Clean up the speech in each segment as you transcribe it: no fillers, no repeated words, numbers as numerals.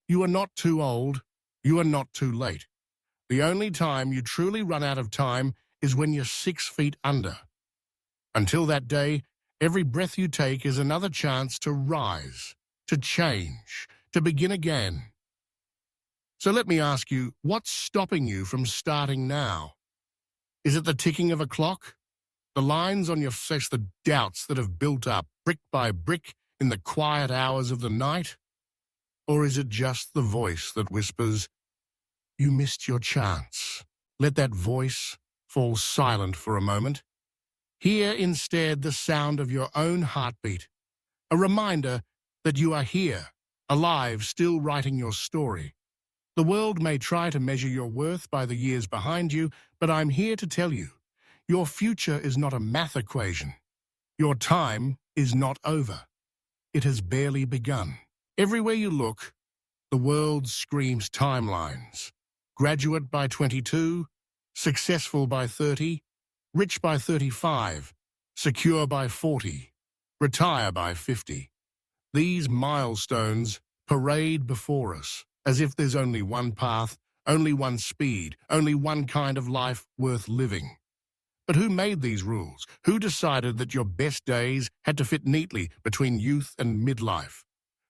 You are not too old. You are not too late. The only time you truly run out of time is when you're 6 feet under. Until that day, every breath you take is another chance to rise, to change, to begin again. So let me ask you, what's stopping you from starting now? Is it the ticking of a clock? The lines on your face, the doubts that have built up brick by brick in the quiet hours of the night? Or is it just the voice that whispers, "You missed your chance"? Let that voice fall silent for a moment. Hear instead the sound of your own heartbeat, a reminder that you are here, alive, still writing your story. The world may try to measure your worth by the years behind you, but I'm here to tell you, your future is not a math equation. Your time is not over. It has barely begun. Everywhere you look, the world screams timelines. Graduate by 22, successful by 30, rich by 35, secure by 40, retire by 50. These milestones parade before us, as if there's only one path, only one speed, only one kind of life worth living. But who made these rules? Who decided that your best days had to fit neatly between youth and midlife?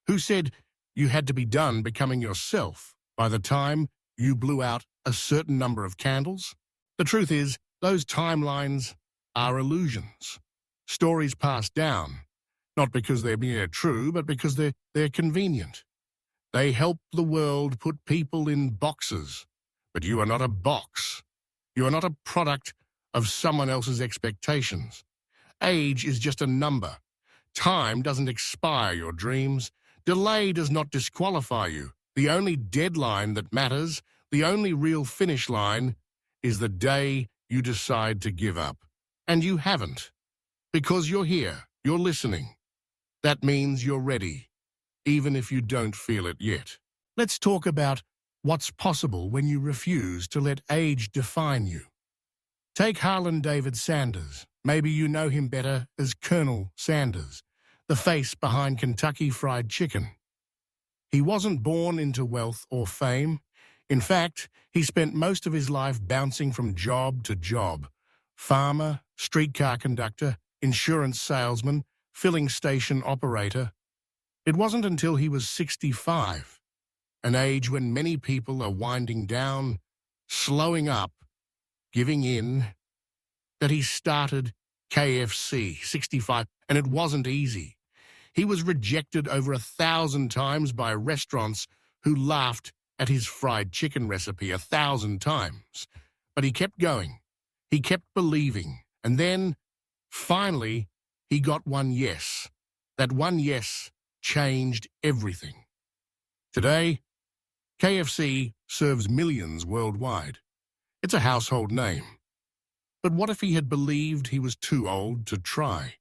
Who said you had to be done becoming yourself by the time you blew out a certain number of candles? The truth is, those timelines are illusions. Stories passed down, not because they're mere true, but because they're convenient. They help the world put people in boxes. But you are not a box. You are not a product of someone else's expectations. Age is just a number. Time doesn't expire your dreams. Delay does not disqualify you. The only deadline that matters, the only real finish line, is the day you decide to give up. And you haven't. Because you're here, you're listening. That means you're ready, even if you don't feel it yet. Let's talk about what's possible when you refuse to let age define you. Take Harlan David Sanders. Maybe you know him better as Colonel Sanders, the face behind Kentucky Fried Chicken. He wasn't born into wealth or fame. In fact, he spent most of his life bouncing from job to job. Farmer, streetcar conductor, insurance salesman, filling station operator. It wasn't until he was 65, an age when many people are winding down, slowing up, giving in, that he started KFC, 65, and it wasn't easy. He was rejected over 1,000 times by restaurants who laughed at his fried chicken recipe 1,000 times. But he kept going. He kept believing. And then, finally, he got one yes. That one yes changed everything. Today, KFC serves millions worldwide. It's a household name. But what if he had believed he was too old to try?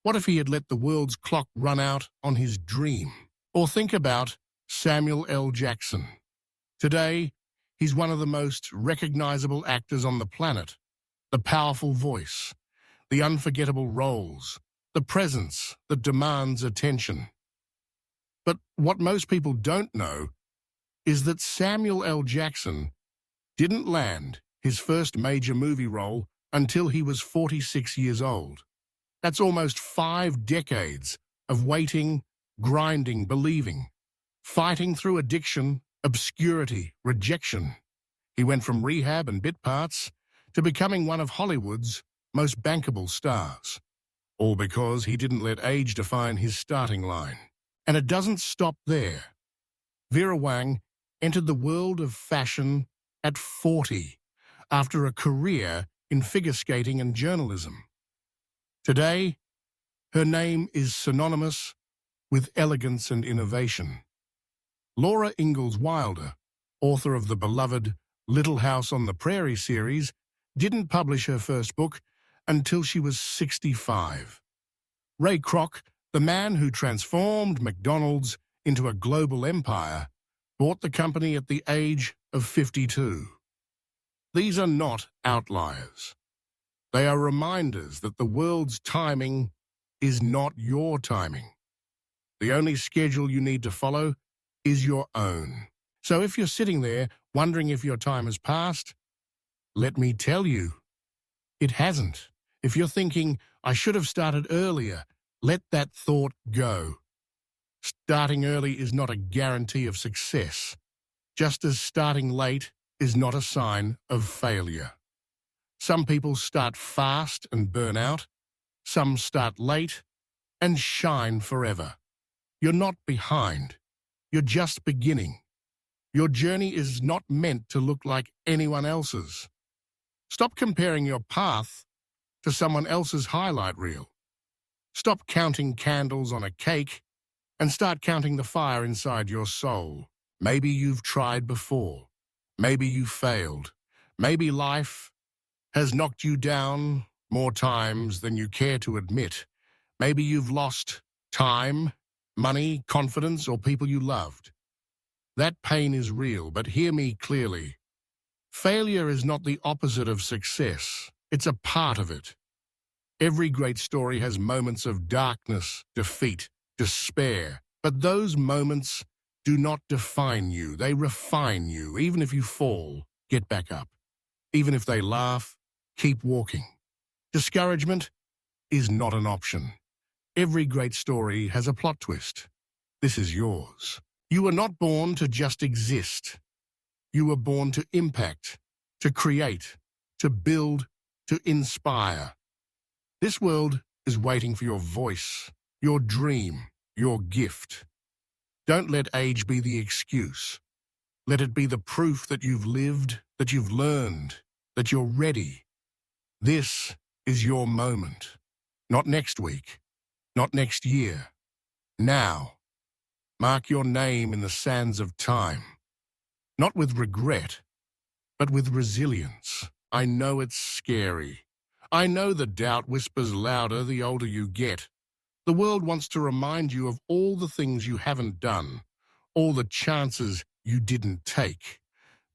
What if he had let the world's clock run out on his dream? Or think about Samuel L. Jackson. Today, he's one of the most recognizable actors on the planet. The powerful voice, the unforgettable roles, the presence that demands attention. But what most people don't know is that Samuel L. Jackson didn't land his first major movie role until he was 46 years old. That's almost 5 decades of waiting, grinding, believing, fighting through addiction, obscurity, rejection. He went from rehab and bit parts to becoming one of Hollywood's most bankable stars, all because he didn't let age define his starting line. And it doesn't stop there. Vera Wang entered the world of fashion at 40, after a career in figure skating and journalism. Today, her name is synonymous with elegance and innovation. Laura Ingalls Wilder, author of the beloved Little House on the Prairie series, didn't publish her first book until she was 65. Ray Kroc, the man who transformed McDonald's into a global empire, bought the company at the age of 52. These are not outliers. They are reminders that the world's timing is not your timing. The only schedule you need to follow is your own. So if you're sitting there wondering if your time has passed, let me tell you, it hasn't. If you're thinking, I should have started earlier, let that thought go. Starting early is not a guarantee of success, just as starting late is not a sign of failure. Some people start fast and burn out. Some start late and shine forever. You're not behind. You're just beginning. Your journey is not meant to look like anyone else's. Stop comparing your path to someone else's highlight reel. Stop counting candles on a cake and start counting the fire inside your soul. Maybe you've tried before. Maybe you failed. Maybe life has knocked you down more times than you care to admit. Maybe you've lost time, money, confidence, or people you loved. That pain is real, but hear me clearly. Failure is not the opposite of success. It's a part of it. Every great story has moments of darkness, defeat, despair. But those moments do not define you. They refine you. Even if you fall, get back up. Even if they laugh, keep walking. Discouragement is not an option. Every great story has a plot twist. This is yours. You were not born to just exist. You were born to impact, to create, to build, to inspire. This world is waiting for your voice, your dream, your gift. Don't let age be the excuse. Let it be the proof that you've lived, that you've learned, that you're ready. This is your moment. Not next week, not next year. Now, mark your name in the sands of time. Not with regret, but with resilience. I know it's scary. I know the doubt whispers louder the older you get. The world wants to remind you of all the things you haven't done, all the chances you didn't take.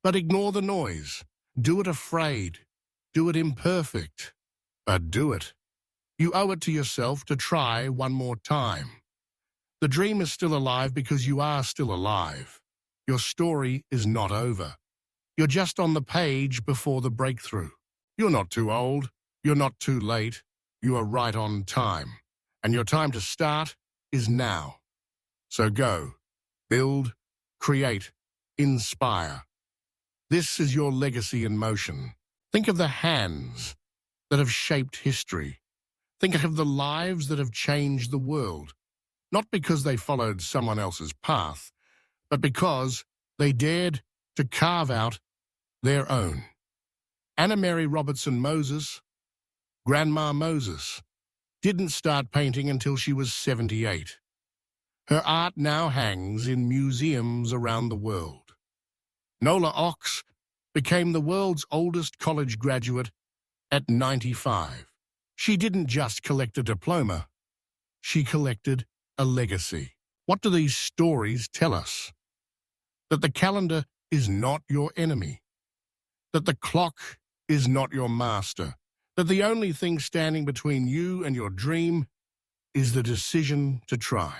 But ignore the noise. Do it afraid. Do it imperfect. But do it. You owe it to yourself to try one more time. The dream is still alive because you are still alive. Your story is not over. You're just on the page before the breakthrough. You're not too old. You're not too late. You are right on time. And your time to start is now. So go, build, create, inspire. This is your legacy in motion. Think of the hands that have shaped history. Think of the lives that have changed the world. Not because they followed someone else's path, but because they dared to carve out their own. Anna Mary Robertson Moses, Grandma Moses, didn't start painting until she was 78. Her art now hangs in museums around the world. Nola Ox became the world's oldest college graduate at 95. She didn't just collect a diploma, she collected a legacy. What do these stories tell us? That the calendar is not your enemy. That the clock is not your master. That the only thing standing between you and your dream is the decision to try.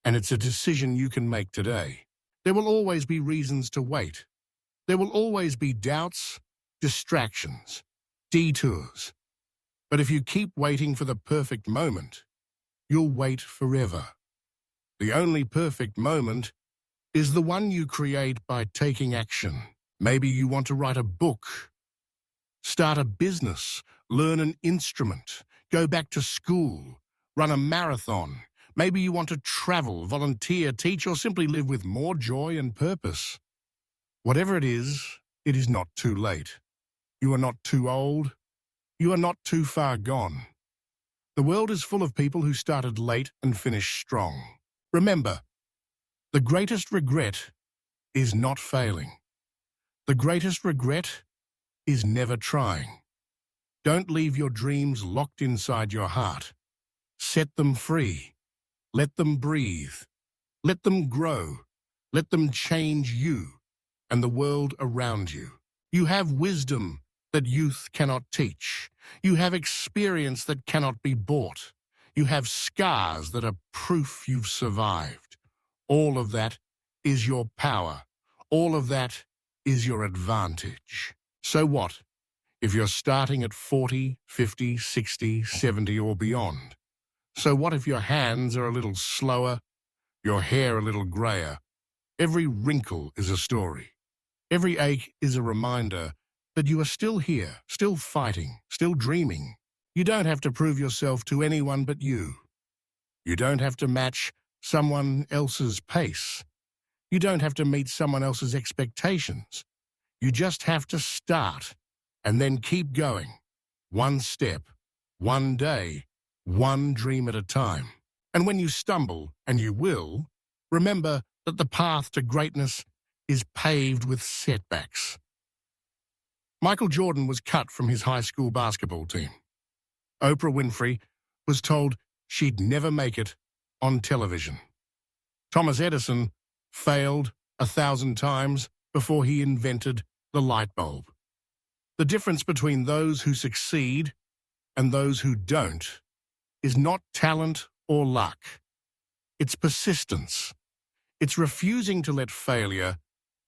And it's a decision you can make today. There will always be reasons to wait. There will always be doubts, distractions, detours. But if you keep waiting for the perfect moment, you'll wait forever. The only perfect moment is the one you create by taking action. Maybe you want to write a book, start a business, learn an instrument, go back to school, run a marathon. Maybe you want to travel, volunteer, teach, or simply live with more joy and purpose. Whatever it is not too late. You are not too old. You are not too far gone. The world is full of people who started late and finished strong. Remember, the greatest regret is not failing. The greatest regret is never trying. Don't leave your dreams locked inside your heart. Set them free. Let them breathe. Let them grow. Let them change you and the world around you. You have wisdom that youth cannot teach. You have experience that cannot be bought. You have scars that are proof you've survived. All of that is your power. All of that is your advantage. So what if you're starting at 40, 50, 60, 70 or beyond? So what if your hands are a little slower, your hair a little grayer? Every wrinkle is a story. Every ache is a reminder that you are still here, still fighting, still dreaming. You don't have to prove yourself to anyone but you. You don't have to match someone else's pace. You don't have to meet someone else's expectations. You just have to start and then keep going. One step, one day, one dream at a time. And when you stumble, and you will, remember that the path to greatness is paved with setbacks. Michael Jordan was cut from his high school basketball team. Oprah Winfrey was told she'd never make it on television. Thomas Edison failed 1,000 times before he invented the light bulb. The difference between those who succeed and those who don't is not talent or luck. It's persistence. It's refusing to let failure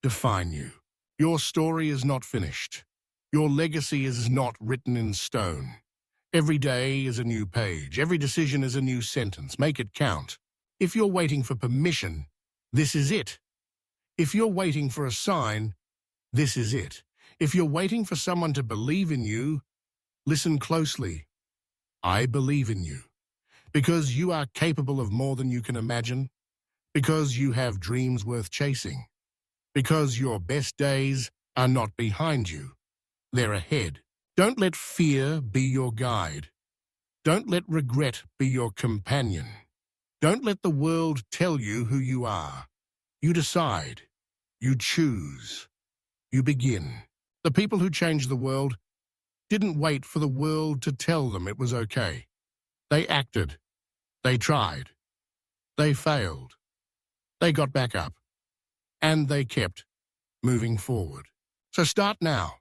define you. Your story is not finished. Your legacy is not written in stone. Every day is a new page. Every decision is a new sentence. Make it count. If you're waiting for permission, this is it. If you're waiting for a sign, this is it. If you're waiting for someone to believe in you, listen closely. I believe in you. Because you are capable of more than you can imagine. Because you have dreams worth chasing. Because your best days are not behind you. They're ahead. Don't let fear be your guide. Don't let regret be your companion. Don't let the world tell you who you are. You decide. You choose. You begin. The people who changed the world didn't wait for the world to tell them it was okay. They acted. They tried. They failed. They got back up. And they kept moving forward. So start now.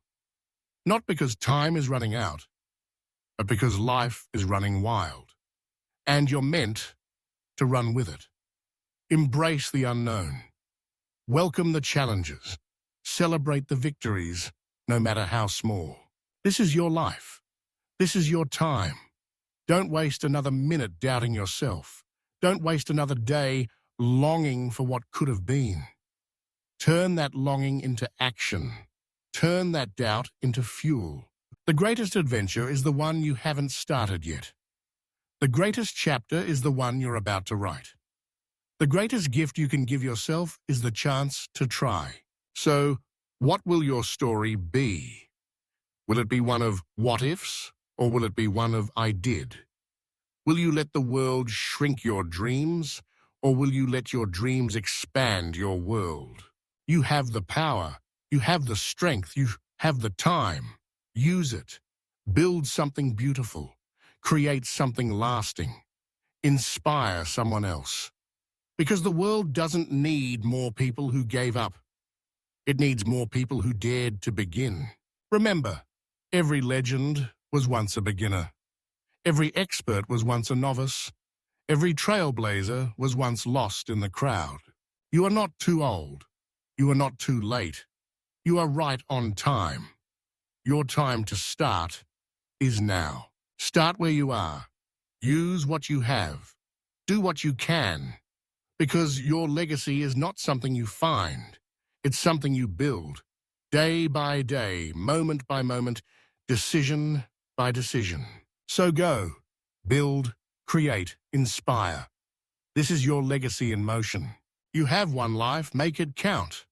Not because time is running out, but because life is running wild. And you're meant to run with it. Embrace the unknown. Welcome the challenges. Celebrate the victories, no matter how small. This is your life. This is your time. Don't waste another minute doubting yourself. Don't waste another day longing for what could have been. Turn that longing into action. Turn that doubt into fuel. The greatest adventure is the one you haven't started yet. The greatest chapter is the one you're about to write. The greatest gift you can give yourself is the chance to try. So, what will your story be? Will it be one of what-ifs, or will it be one of I did? Will you let the world shrink your dreams, or will you let your dreams expand your world? You have the power. You have the strength. You have the time. Use it. Build something beautiful. Create something lasting. Inspire someone else. Because the world doesn't need more people who gave up. It needs more people who dared to begin. Remember, every legend was once a beginner. Every expert was once a novice. Every trailblazer was once lost in the crowd. You are not too old. You are not too late. You are right on time. Your time to start is now. Start where you are. Use what you have. Do what you can. Because your legacy is not something you find. It's something you build. Day by day, moment by moment, decision by decision. So go. Build, create, inspire. This is your legacy in motion. You have one life, make it count.